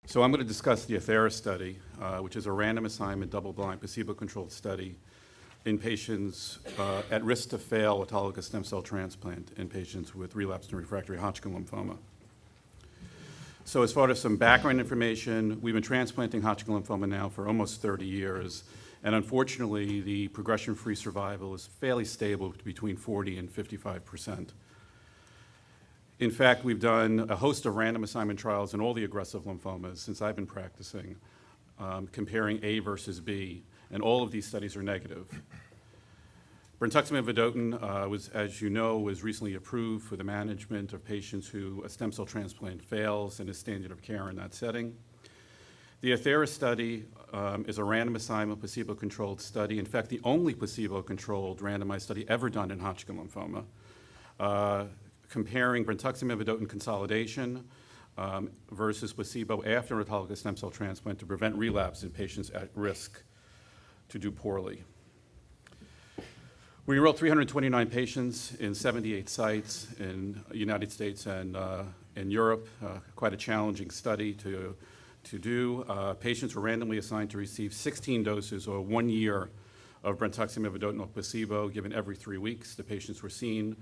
So I'm going to discuss the AETHERA study, which is a random assignment, double-blind, placebo-controlled study in patients at risk to fail autologous stem cell transplant in patients with relapsed and refractory Hodgkin lymphoma. So as far as some background information, we've been transplanting Hodgkin lymphoma now for almost 30 years, and unfortunately, the progression-free survival is fairly stable between 40 and 55%. In fact, we've done a host of random assignment trials in all the aggressive lymphomas since I've been practicing, comparing A versus B, and all of these studies are negative. Brentuximab vedotin was, as you know, was recently approved for the management of patients who a stem cell transplant fails and is standard of care in that setting. The AETHERA study is a random assignment placebo-controlled study. In fact, the only placebo-controlled randomized study ever done in Hodgkin lymphoma, comparing brentuximab vedotin consolidation versus placebo after autologous stem cell transplant to prevent relapse in patients at risk to do poorly. We enrolled 329 patients in 78 sites in the United States and in Europe, quite a challenging study to do. Patients were randomly assigned to receive 16 doses or 1 year of brentuximab vedotin or placebo given every 3 weeks. The patients were seen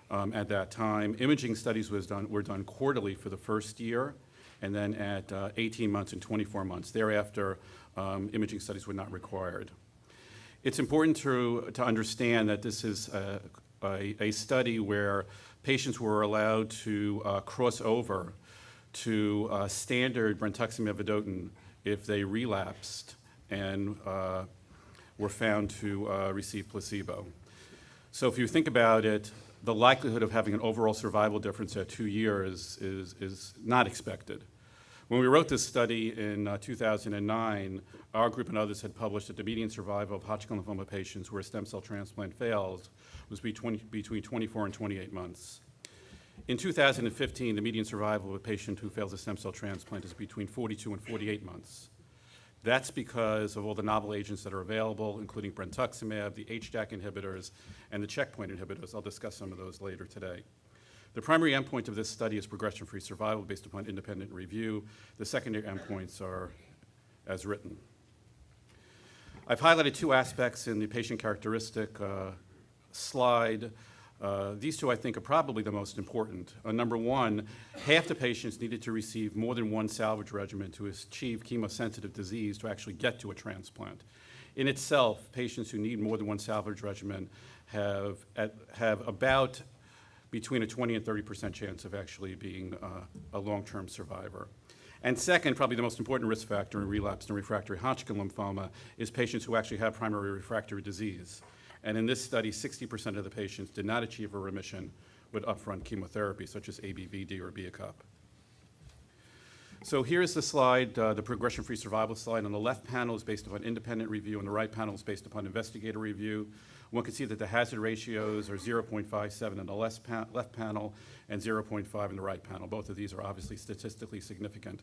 at that time. Imaging studies were done quarterly for the first year, and then at 18 months and 24 months. Thereafter, imaging studies were not required. It's important to understand that this is a study where patients were allowed to cross over to standard brentuximab vedotin if they relapsed and were found to receive placebo. So if you think about it, the likelihood of having an overall survival difference at 2 years is not expected. When we wrote this study in 2009, our group and others had published that the median survival of Hodgkin lymphoma patients where a stem cell transplant fails was between 24 and 28 months. In 2015, the median survival of a patient who fails a stem cell transplant is between 42 and 48 months. That's because of all the novel agents that are available, including brentuximab, the HDAC inhibitors, and the checkpoint inhibitors. I'll discuss some of those later today. The primary endpoint of this study is progression-free survival based upon independent review. The secondary endpoints are as written. I've highlighted 2 aspects in the patient characteristic slide. These 2, I think, are probably the most important. Number 1, half the patients needed to receive more than 1 salvage regimen to achieve chemosensitive disease to actually get to a transplant. In itself, patients who need more than 1 salvage regimen have about between a 20 and 30% chance of actually being a long-term survivor. And second, probably the most important risk factor in relapsed and refractory Hodgkin lymphoma is patients who actually have primary refractory disease. And in this study, 60% of the patients did not achieve a remission with upfront chemotherapy, such as ABVD or BIACUP. So here's the slide, the progression-free survival slide. On the left panel is based upon independent review, and the right panel is based upon investigator review. One can see that the hazard ratios are 0.57 in the left panel and 0.5 in the right panel. Both of these are obviously statistically significant.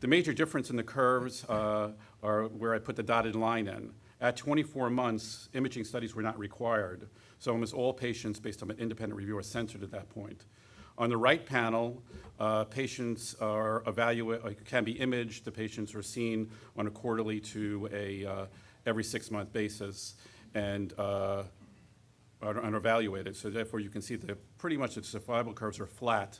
The major difference in the curves are where I put the dotted line in. At 24 months, imaging studies were not required, so almost all patients, based on an independent review, are censored at that point. On the right panel, patients are can be imaged. The patients are seen on a quarterly to a every 6-month basis and are evaluated. So therefore, you can see that pretty much the survival curves are flat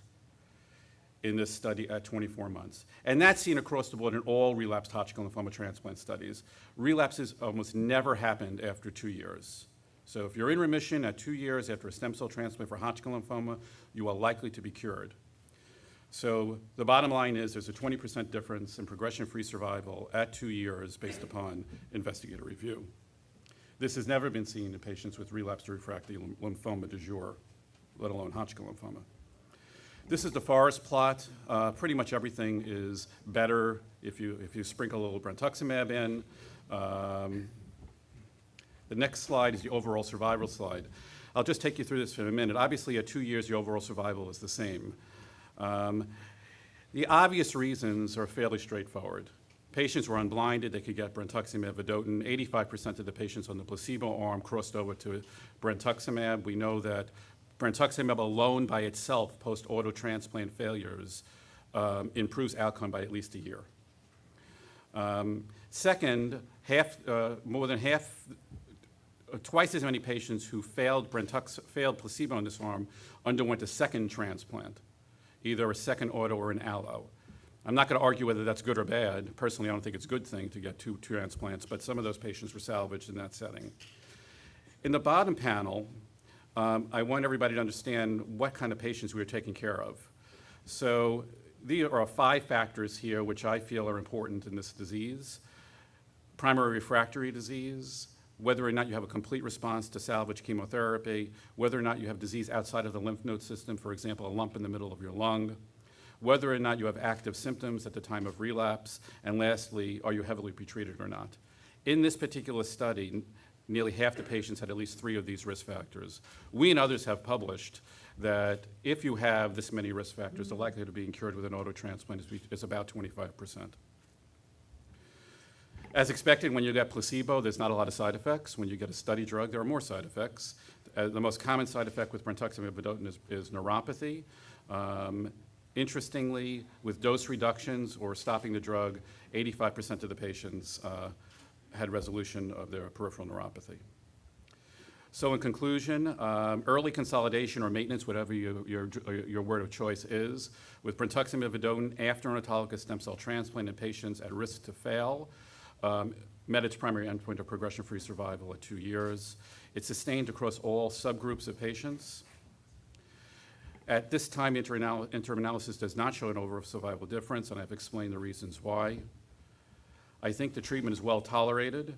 in this study at 24 months. And that's seen across the board in all relapsed Hodgkin lymphoma transplant studies. Relapses almost never happened after 2 years. So if you're in remission at 2 years after a stem cell transplant for Hodgkin lymphoma, you are likely to be cured. So the bottom line is there's a 20% difference in progression-free survival at 2 years based upon investigator review. This has never been seen in patients with relapsed or refractory lymphoma du jour, let alone Hodgkin lymphoma. This is the forest plot. Pretty much everything is better if you sprinkle a little brentuximab in. The next slide is the overall survival slide. I'll just take you through this for a minute. Obviously, at 2 years, the overall survival is the same. The obvious reasons are fairly straightforward. Patients were unblinded. They could get brentuximab vedotin. 85% of the patients on the placebo arm crossed over to brentuximab. We know that brentuximab alone by itself, post-auto transplant failures, improves outcome by at least a year. Second, more than half, twice as many patients who failed placebo in this arm underwent a second transplant, either a second auto or an allo. I'm not going to argue whether that's good or bad. Personally, I don't think it's a good thing to get two transplants, but some of those patients were salvaged in that setting. In the bottom panel, I want everybody to understand what kind of patients we are taking care of. So there are 5 factors here which I feel are important in this disease. Primary refractory disease, whether or not you have a complete response to salvage chemotherapy, whether or not you have disease outside of the lymph node system, for example, a lump in the middle of your lung, whether or not you have active symptoms at the time of relapse, and lastly, are you heavily pretreated or not. In this particular study, nearly half the patients had at least 3 of these risk factors. We and others have published that if you have this many risk factors, the likelihood of being cured with an auto transplant is about 25%. As expected, when you get placebo, there's not a lot of side effects. When you get a study drug, there are more side effects. The most common side effect with brentuximab vedotin is neuropathy. Interestingly, with dose reductions or stopping the drug, 85% of the patients had resolution of their peripheral neuropathy. So in conclusion, early consolidation or maintenance, whatever your word of choice is, with brentuximab vedotin after an autologous stem cell transplant in patients at risk to fail, met its primary endpoint of progression-free survival at 2 years. It's sustained across all subgroups of patients. At this time, interim analysis does not show an overall survival difference, and I've explained the reasons why. I think the treatment is well tolerated.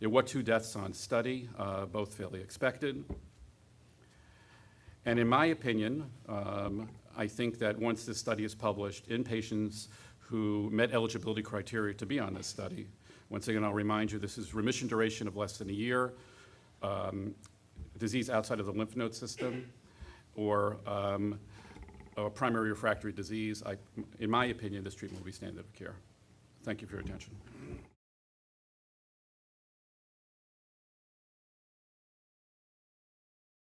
There were 2 deaths on study, both fairly expected. And in my opinion, I think that once this study is published in patients who met eligibility criteria to be on this study, once again, I'll remind you, this is remission duration of less than a year, disease outside of the lymph node system, or a primary refractory disease. In my opinion, this treatment will be standard of care. Thank you for your attention.